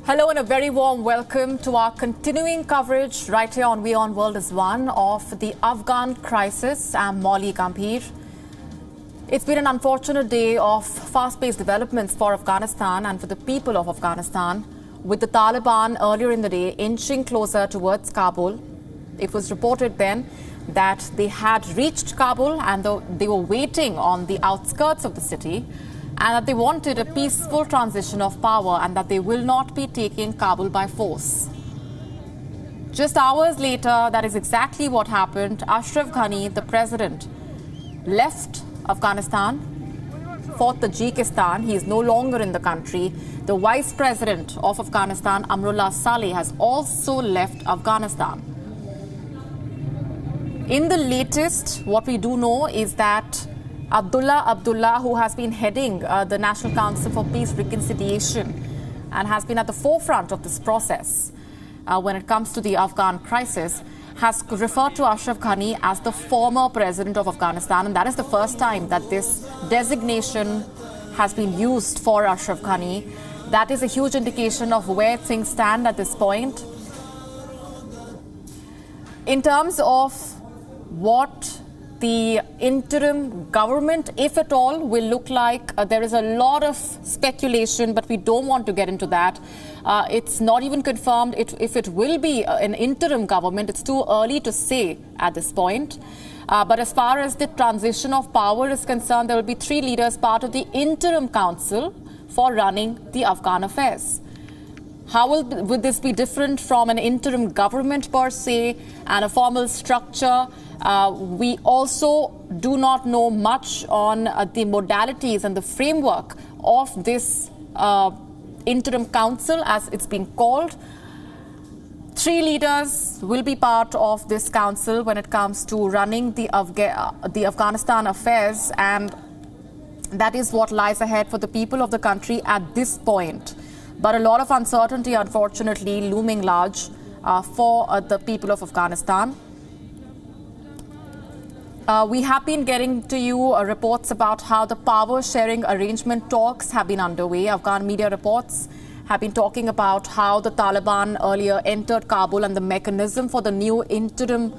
Hello and a very warm welcome to our continuing coverage right here on WION World as One of the Afghan crisis. I'm Molly Gambhir. It's been an unfortunate day of fast-paced developments for Afghanistan and for the people of Afghanistan, with the Taliban earlier in the day inching closer towards Kabul. It was reported then that they had reached Kabul and they were waiting on the outskirts of the city, and that they wanted a peaceful transition of power and that they will not be taking Kabul by force. Just hours later, that is exactly what happened. Ashraf Ghani, the president, left Afghanistan for Tajikistan. He is no longer in the country. The vice president of Afghanistan, Amrullah Saleh, has also left Afghanistan. In the latest, what we do know is that Abdullah, who has been heading the National Council for Peace Reconciliation and has been at the forefront of this process when it comes to the Afghan crisis, has referred to Ashraf Ghani as the former president of Afghanistan, and that is the first time that this designation has been used for Ashraf Ghani. That is a huge indication of where things stand at this point. In terms of what the interim government, if at all, will look like, there is a lot of speculation, but we don't want to get into that. It's not even confirmed if it will be an interim government. It's too early to say at this point. But as far as the transition of power is concerned, there will be 3 leaders part of the interim council for running the Afghan affairs. How would this be different from an interim government per se and a formal structure? We also do not know much on the modalities and the framework of this interim council, as it's been called. 3 leaders will be part of this council when it comes to running the Afghanistan affairs, and that is what lies ahead for the people of the country at this point. But a lot of uncertainty, unfortunately, looming large for the people of Afghanistan. We have been getting to you reports about how the power-sharing arrangement talks have been underway. Afghan media reports have been talking about how the Taliban earlier entered Kabul and the mechanism for the new interim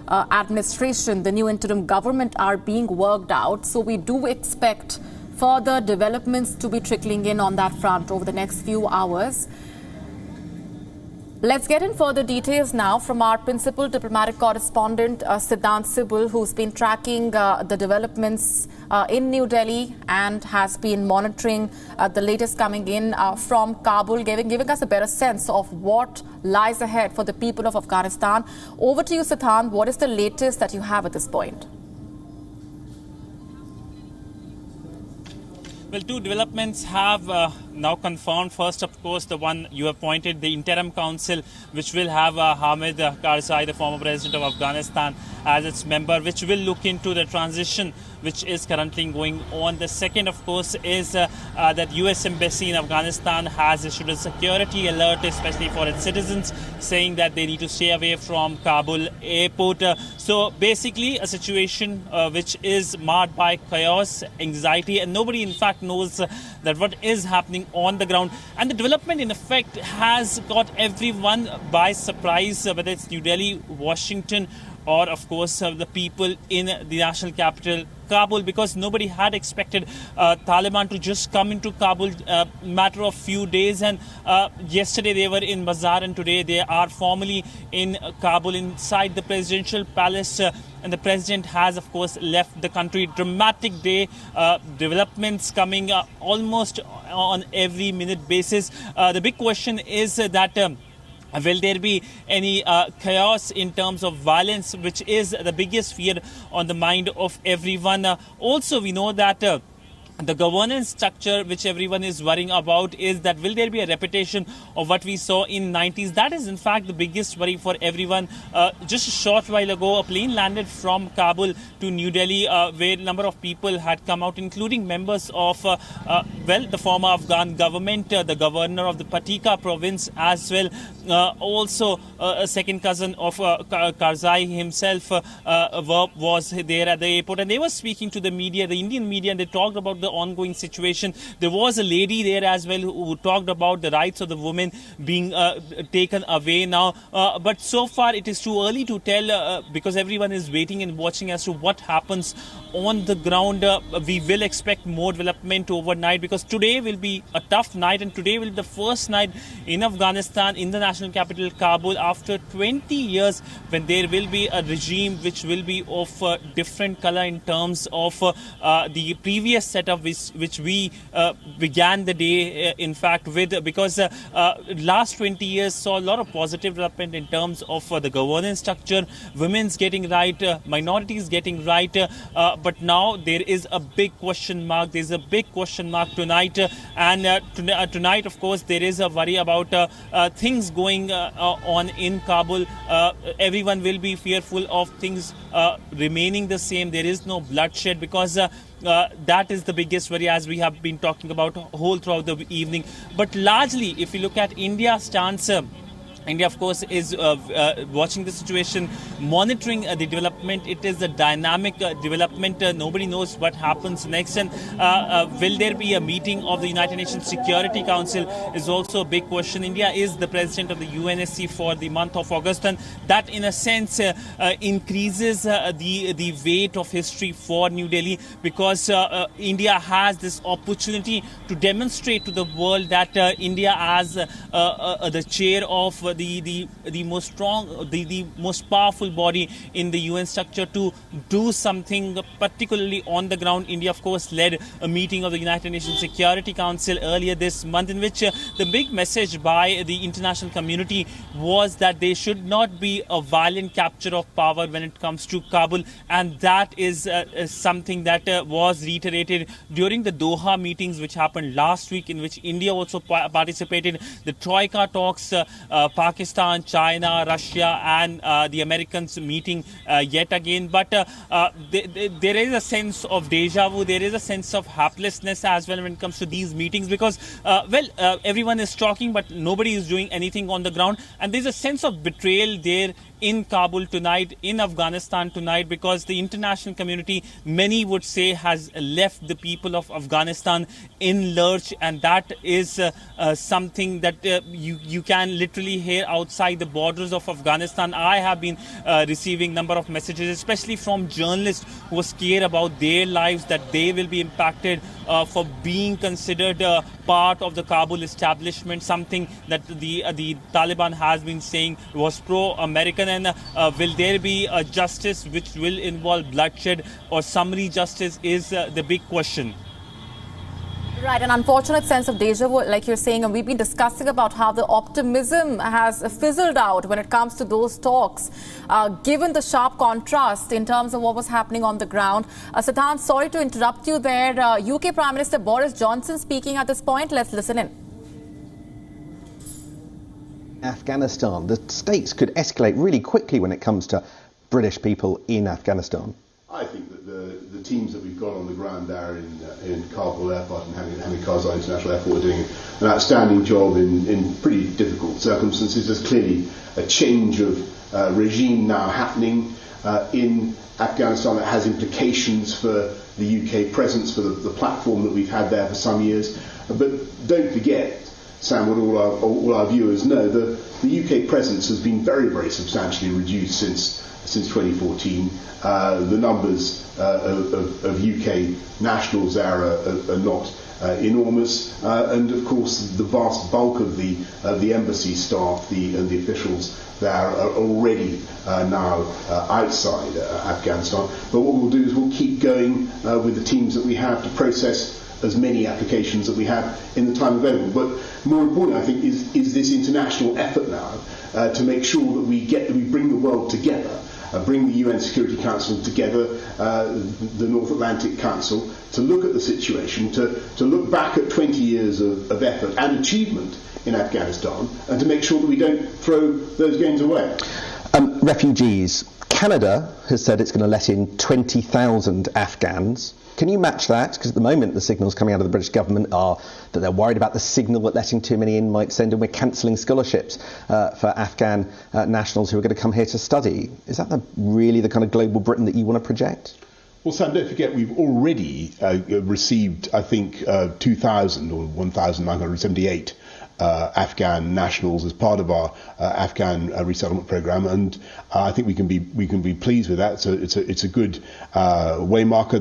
administration, the new interim government, are being worked out. So we do expect further developments to be trickling in on that front over the next few hours. Let's get in further details now from our principal diplomatic correspondent, Siddhant Sibul, who's been tracking the developments in New Delhi and has been monitoring the latest coming in from Kabul, giving us a better sense of what lies ahead for the people of Afghanistan. Over to you, Siddhant. What is the latest that you have at this point? Well, 2 developments have now confirmed. First, of course, the one you have pointed, the interim council, which will have Hamid Karzai, the former president of Afghanistan, as its member, which will look into the transition which is currently going on. The second, of course, is that U.S. Embassy in Afghanistan has issued a security alert, especially for its citizens, saying that they need to stay away from Kabul airport. So basically a situation which is marred by chaos, anxiety, and nobody, in fact, knows that what is happening on the ground. And the development, in effect, has got everyone by surprise, whether it's New Delhi, Washington, or, of course, the people in the national capital, Kabul, because nobody had expected Taliban to just come into Kabul matter of few days. And yesterday they were in Bazaar, and today they are formally in Kabul inside the presidential palace. And the president has, of course, left the country. Dramatic day, developments coming almost on every minute basis. The big question is that will there be any chaos in terms of violence, which is the biggest fear on the mind of everyone. Also, we know that the governance structure which everyone is worrying about is that will there be a repetition of what we saw in 90s? That is in fact the biggest worry for everyone. Just a short while ago, a plane landed from Kabul to New Delhi where a number of people had come out, including members of the former Afghan government, the governor of the Patika province as well. Also a second cousin of Karzai himself was there at the airport, and they were speaking to the media, the Indian media, and they talked about the the ongoing situation. There was a lady there as well who talked about the rights of the women being taken away now. But so far it is too early to tell because everyone is waiting and watching as to what happens on the ground. We will expect more development overnight because today will be a tough night, and today will be the first night in Afghanistan, in the national capital Kabul, after 20 years, when there will be a regime which will be of different color in terms of the previous setup which we began the day in fact with, because last 20 years saw a lot of positive development in terms of the governance structure, women's getting right, minorities getting right, but now there is a big question mark. There's a big question mark tonight, and tonight, of course, there is a worry about things going on in Kabul. Everyone will be fearful of things remaining the same. There is no bloodshed, because that is the biggest worry, as we have been talking about whole throughout the evening. But largely, if you look at India's stance, India, of course, is watching the situation, monitoring the development. It is a dynamic development. Nobody knows what happens next. And will there be a meeting of the United Nations Security Council is also a big question. India is the president of the UNSC for the month of August, and that, in a sense, increases the weight of history for New Delhi, because India has this opportunity to demonstrate to the world that India, as the chair of the most strong, the most powerful body in the UN structure, to do something particularly on the ground. India, of course, led a meeting of the United Nations Security Council earlier this month, in which the big message by the international community was that there should not be a violent capture of power when it comes to Kabul, and that is something that was reiterated during the Doha meetings which happened last week, in which India also participated. The Troika talks, Pakistan, China, Russia and the Americans meeting yet again. But there is a sense of deja vu, there is a sense of helplessness as well when it comes to these meetings, because, everyone is talking but nobody is doing anything on the ground. And there's a sense of betrayal there in Kabul tonight, in Afghanistan tonight, because the international community, many would say, has left the people of Afghanistan in lurch, and that is something that you can literally hear outside the borders of Afghanistan. I have been receiving number of messages, especially from journalists who are scared about their lives, that they will be impacted for being considered part of the Kabul establishment, something that the Taliban has been saying was pro-American. And will there be a justice which will involve bloodshed, or summary justice, is the big question. Right, an unfortunate sense of deja vu, like you're saying, and we've been discussing about how the optimism has fizzled out when it comes to those talks, given the sharp contrast in terms of what was happening on the ground. Satan, sorry to interrupt you there. UK Prime Minister Boris Johnson speaking at this point. Let's listen in. Afghanistan, the stakes could escalate really quickly when it comes to British people in Afghanistan. I think that the teams that we've got on the ground there in Kabul Airport and Hamid Karzai International Airport are doing an outstanding job in pretty difficult circumstances. There's clearly a change of regime now happening in Afghanistan that has implications for the UK presence, for the platform that we've had there for some years. But don't forget, Sam, what all our viewers know, the UK presence has been very, very substantially reduced since 2014. The numbers of UK nationals there are not enormous, and of course the vast bulk of the embassy staff and the officials there are already now outside Afghanistan. But what we'll do is we'll keep going with the teams that we have to process as many applications that we have in the time available. But more important, I think, is this international effort now to make sure that we bring the world together, bring the UN Security Council together, the North Atlantic Council, to look at the situation, to look back at 20 years of effort and achievement in Afghanistan, and to make sure that we don't throw those gains away. Refugees. Canada has said it's going to let in 20,000 Afghans. Can you match that? Because at the moment the signals coming out of the British government are that they're worried about the signal that letting too many in might send, and we're cancelling scholarships for Afghan nationals who are going to come here to study. Is that really the kind of global Britain that you want to project? Well, Sam, don't forget we've already received, I think, 2,000 or 1,978 Afghan nationals as part of our Afghan resettlement program, and I think we can be pleased with that. So it's a good way marker.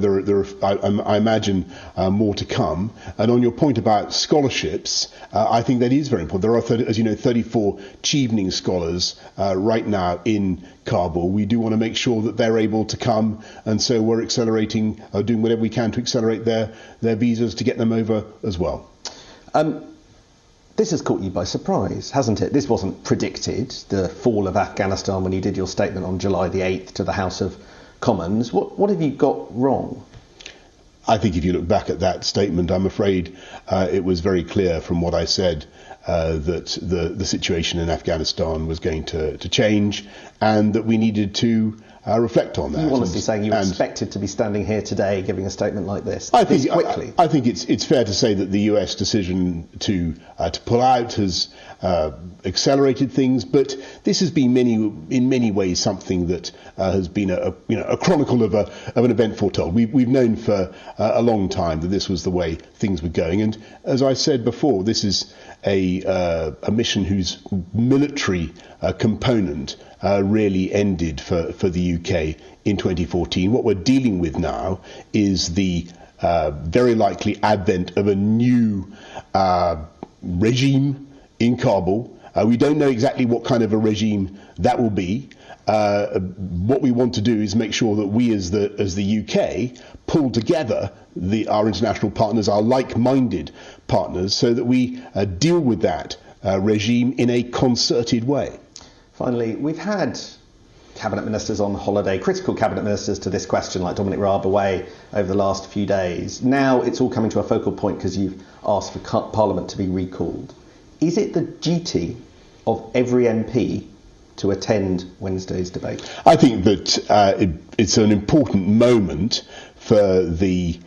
I imagine more to come. And on your point about scholarships, I think that is very important. There are, as you know, 34 Chevening scholars right now in Kabul. We do want to make sure that they're able to come, and so we're accelerating, doing whatever we can to accelerate their visas to get them over as well. This has caught you by surprise, hasn't it? This wasn't predicted, the fall of Afghanistan, when you did your statement on July the 8th to the House of Commons. What have you got wrong? I think if you look back at that statement, I'm afraid it was very clear from what I said that the situation in Afghanistan was going to change, and that we needed to reflect on that. You honestly saying you expected to be standing here today giving a statement like this? I think quickly. I think it's fair to say that the US decision to pull out has accelerated things, but this has been in many ways something that has been a chronicle of an event foretold. We've known for a long time that this was the way things were going, and as I said before, this is a mission whose military component really ended for the UK in 2014. What we're dealing with now is the very likely advent of a new regime in Kabul. We don't know exactly what kind of a regime that will be. What we want to do is make sure that we as the UK pull together our international partners, our like-minded partners, so that we deal with that regime in a concerted way. Finally, we've had cabinet ministers on holiday, critical cabinet ministers to this question, like Dominic Raab, away over the last few days. Now it's all coming to a focal point because you've asked for Parliament to be recalled. Is it the duty of every MP to attend Wednesday's debate? I think that it's an important moment for the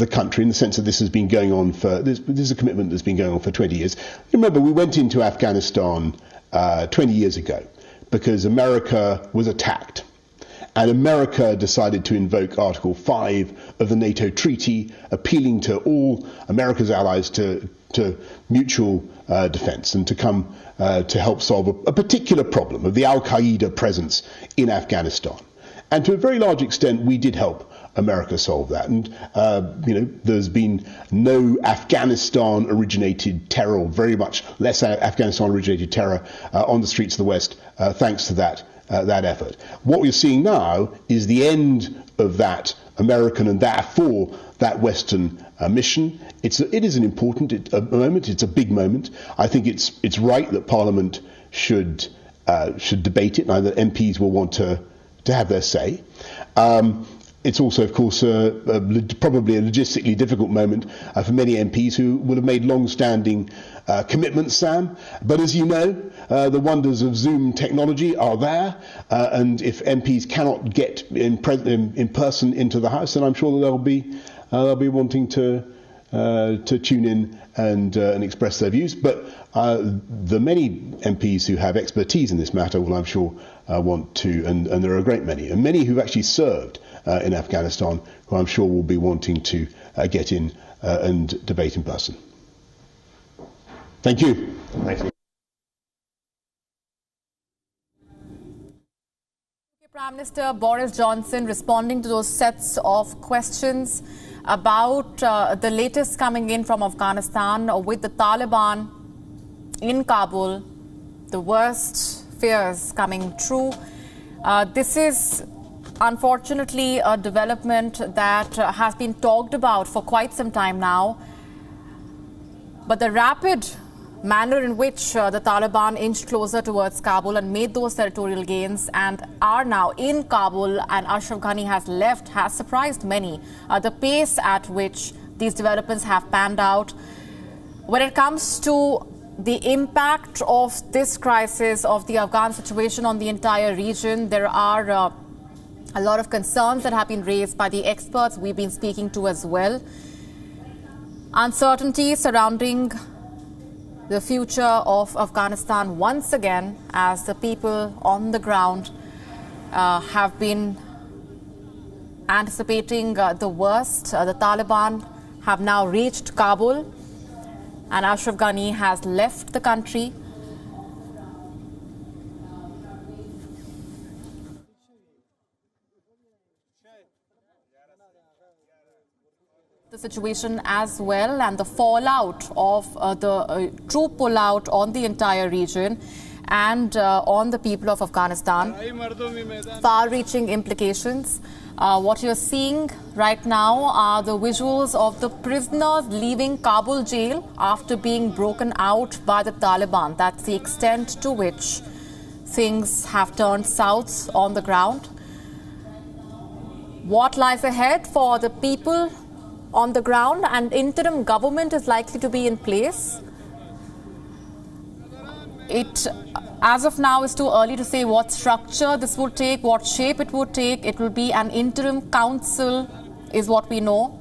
country, in the sense that this has been going on this is a commitment that's been going on for 20 years. Remember, we went into Afghanistan 20 years ago because America was attacked, and America decided to invoke Article 5 of the NATO treaty, appealing to all America's allies to mutual defence and to come to help solve a particular problem of the Al-Qaeda presence in Afghanistan. And to a very large extent, we did help America solve that. And, there's been no Afghanistan-originated terror, or very much less Afghanistan-originated terror on the streets of the West, thanks to that effort. What we're seeing now is the end of that American and therefore that Western mission. It is an important moment. It's a big moment. I think it's right that Parliament should debate it, and that MPs will want to have their say. It's also, of course, probably a logistically difficult moment for many MPs who would have made long-standing commitments, Sam. But as you know, the wonders of Zoom technology are there, and if MPs cannot get in person into the House, then I'm sure that they'll be wanting to tune in and express their views. But the many MPs who have expertise in this matter will, I'm sure, want to, and there are a great many, and many who've actually served in Afghanistan, who I'm sure will be wanting to get in and debate in person. Thank you. Thank you. Prime Minister Boris Johnson responding to those sets of questions about the latest coming in from Afghanistan with the Taliban in Kabul, the worst fears coming true. This is unfortunately a development that has been talked about for quite some time now. But the rapid manner in which the Taliban inched closer towards Kabul and made those territorial gains and are now in Kabul and Ashraf Ghani has left has surprised many. The pace at which these developments have panned out. When it comes to the impact of this crisis, of the Afghan situation on the entire region, there are a lot of concerns that have been raised by the experts we've been speaking to as well. Uncertainty surrounding the future of Afghanistan once again, as the people on the ground have been anticipating the worst. The Taliban have now reached Kabul, and Ashraf Ghani has left the country. The situation as well, and the fallout of the troop pullout on the entire region and on the people of Afghanistan. Far-reaching implications. What you're seeing right now are the visuals of the prisoners leaving Kabul jail after being broken out by the Taliban. That's the extent to which things have turned south on the ground. What lies ahead for the people on the ground? And interim government is likely to be in place. It, as of now, is too early to say what structure this would take, what shape it would take. It will be an interim council, is what we know.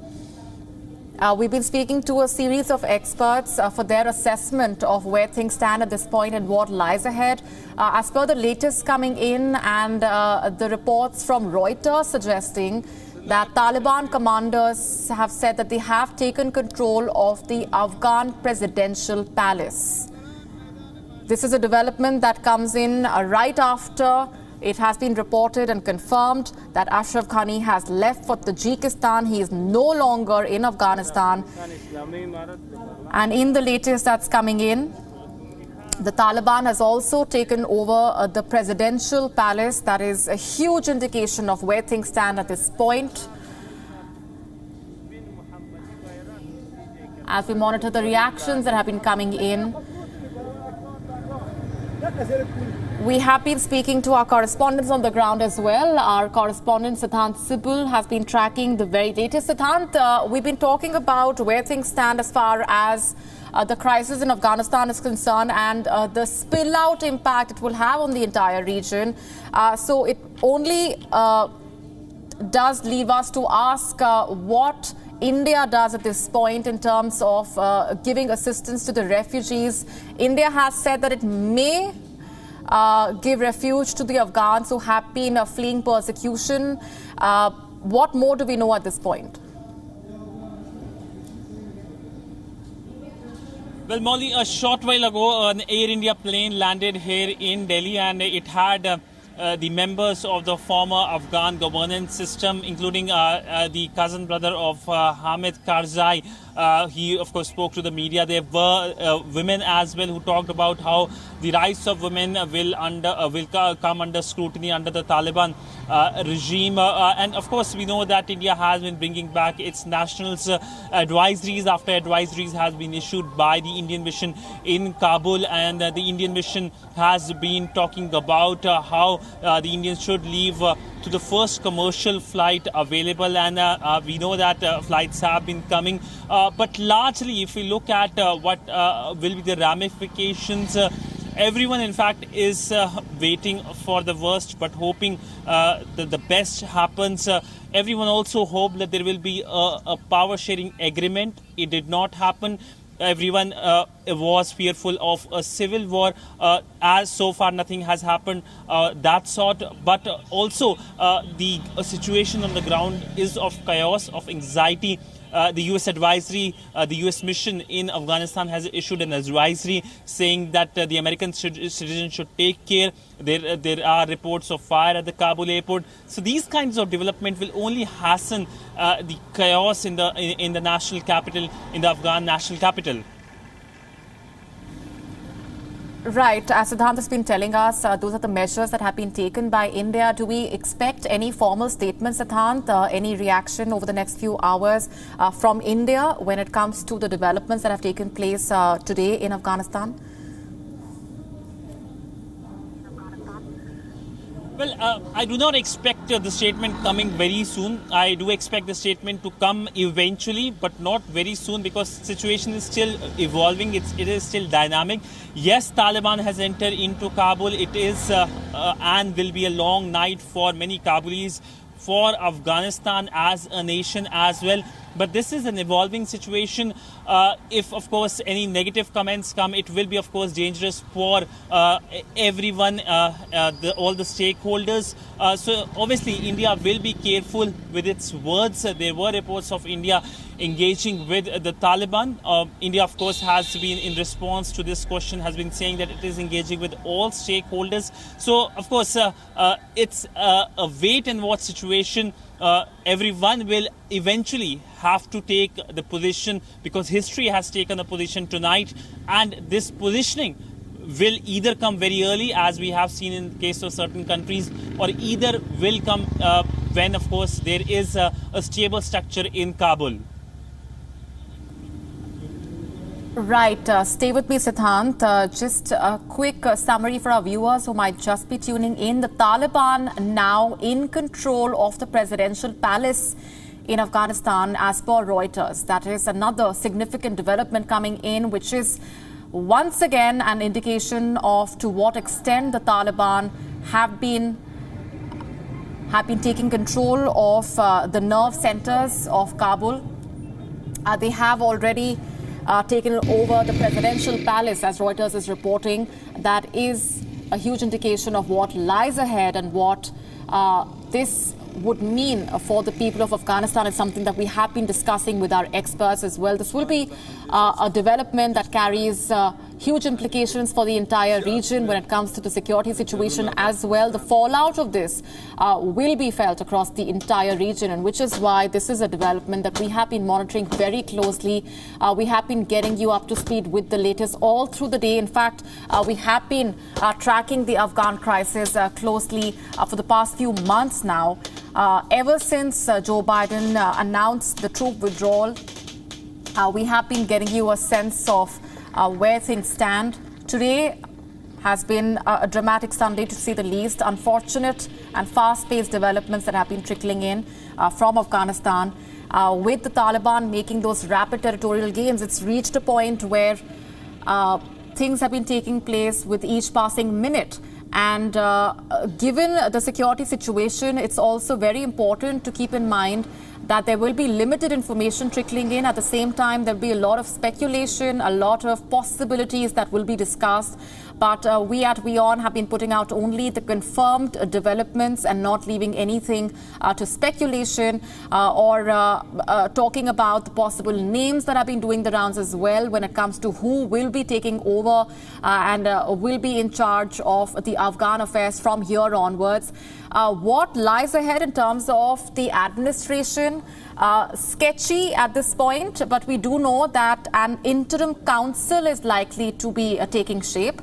We've been speaking to a series of experts for their assessment of where things stand at this point and what lies ahead. As per the latest coming in and the reports from Reuters suggesting that Taliban commanders have said that they have taken control of the Afghan presidential palace. This is a development that comes in right after it has been reported and confirmed that Ashraf Ghani has left for Tajikistan. He is no longer in Afghanistan. And in the latest that's coming in, the Taliban has also taken over the presidential palace. That is a huge indication of where things stand at this point. As we monitor the reactions that have been coming in, we have been speaking to our correspondents on the ground as well. Our correspondent Siddhant Sibul has been tracking the very latest. Siddhant, we've been talking about where things stand as far as the crisis in Afghanistan is concerned and the spill-out impact it will have on the entire region. So it only does leave us to ask what India does at this point in terms of giving assistance to the refugees. India has said that it may give refuge to the Afghans who have been fleeing persecution. What more do we know at this point? Well, Molly, a short while ago, an Air India plane landed here in Delhi, and it had the members of the former Afghan governance system, including the cousin brother of Hamid Karzai. He, of course, spoke to the media. There were women as well who talked about how the rights of women will come under scrutiny under the Taliban regime. And, of course, we know that India has been bringing back its nationals advisories after advisories has been issued by the Indian mission in Kabul. And the Indian mission has been talking about how the Indians should leave to the first commercial flight available. And we know that flights have been coming. But largely, if we look at what will be the ramifications, everyone, in fact, is waiting for the worst, but hoping that the best happens. Everyone also hoped that there will be a power-sharing agreement. It did not happen. Everyone was fearful of a civil war. As so far, nothing has happened that sort. But also, the situation on the ground is of chaos, of anxiety. The U.S. advisory, the U.S. mission in Afghanistan has issued an advisory saying that the American citizens should take care. There are reports of fire at the Kabul airport. So these kinds of development will only hasten the chaos in the national capital, in the Afghan national capital. Right. As Siddhant has been telling us, those are the measures that have been taken by India. Do we expect any formal statements, Siddhant, any reaction over the next few hours from India when it comes to the developments that have taken place today in Afghanistan? Well, I do not expect the statement coming very soon. I do expect the statement to come eventually, but not very soon because the situation is still evolving. It is still dynamic. Yes, Taliban has entered into Kabul. It is and will be a long night for many Kabulis, for Afghanistan as a nation as well. But this is an evolving situation. If, of course, any negative comments come, it will be, of course, dangerous for everyone, all the stakeholders. So obviously, India will be careful with its words. There were reports of India engaging with the Taliban. India, of course, has been, in response to this question, has been saying that it is engaging with all stakeholders. So, of course, it's a wait and watch situation. Everyone will eventually have to take the position, because history has taken a position tonight, and this positioning will either come very early, as we have seen in the case of certain countries, or either will come when, of course, there is a stable structure in Kabul. Right. Stay with me, Siddhant. Just a quick summary for our viewers who might just be tuning in. The Taliban now in control of the presidential palace in Afghanistan, as per Reuters. That is another significant development coming in, which is once again an indication of to what extent the Taliban have been taking control of the nerve centers of Kabul. They have already taken over the presidential palace, as Reuters is reporting. That is a huge indication of what lies ahead and what this would mean for the people of Afghanistan. Is something that we have been discussing with our experts as well. This will be a development that carries huge implications for the entire region when it comes to the security situation as well. The fallout of this will be felt across the entire region, and which is why this is a development that we have been monitoring very closely. We have been getting you up to speed with the latest all through the day. In fact, we have been tracking the Afghan crisis closely for the past few months now. Ever since Joe Biden announced the troop withdrawal, we have been getting you a sense of where things stand. Today has been a dramatic Sunday, to say the least. Unfortunate and fast-paced developments that have been trickling in from Afghanistan. With the Taliban making those rapid territorial gains, it's reached a point where things have been taking place with each passing minute. And given the security situation, it's also very important to keep in mind that there will be limited information trickling in. At the same time, there'll be a lot of speculation, a lot of possibilities that will be discussed. But we at WION have been putting out only the confirmed developments and not leaving anything to speculation or talking about the possible names that have been doing the rounds as well when it comes to who will be taking over and will be in charge of the Afghan affairs from here onwards. What lies ahead in terms of the administration? Sketchy at this point, but we do know that an interim council is likely to be taking shape.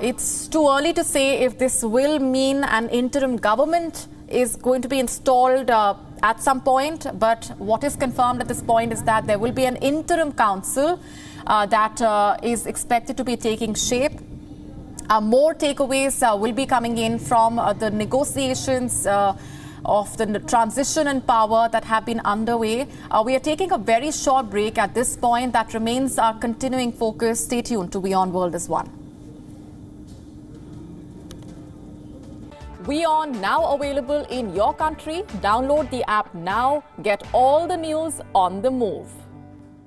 It's too early to say if this will mean an interim government is going to be installed at some point, but what is confirmed at this point is that there will be an interim council that is expected to be taking shape. More takeaways will be coming in from the negotiations of the transition in power that have been underway. We are taking a very short break at this point. That remains our continuing focus. Stay tuned to WION World is One. WION now available in your country. Download the app now. Get all the news on the move.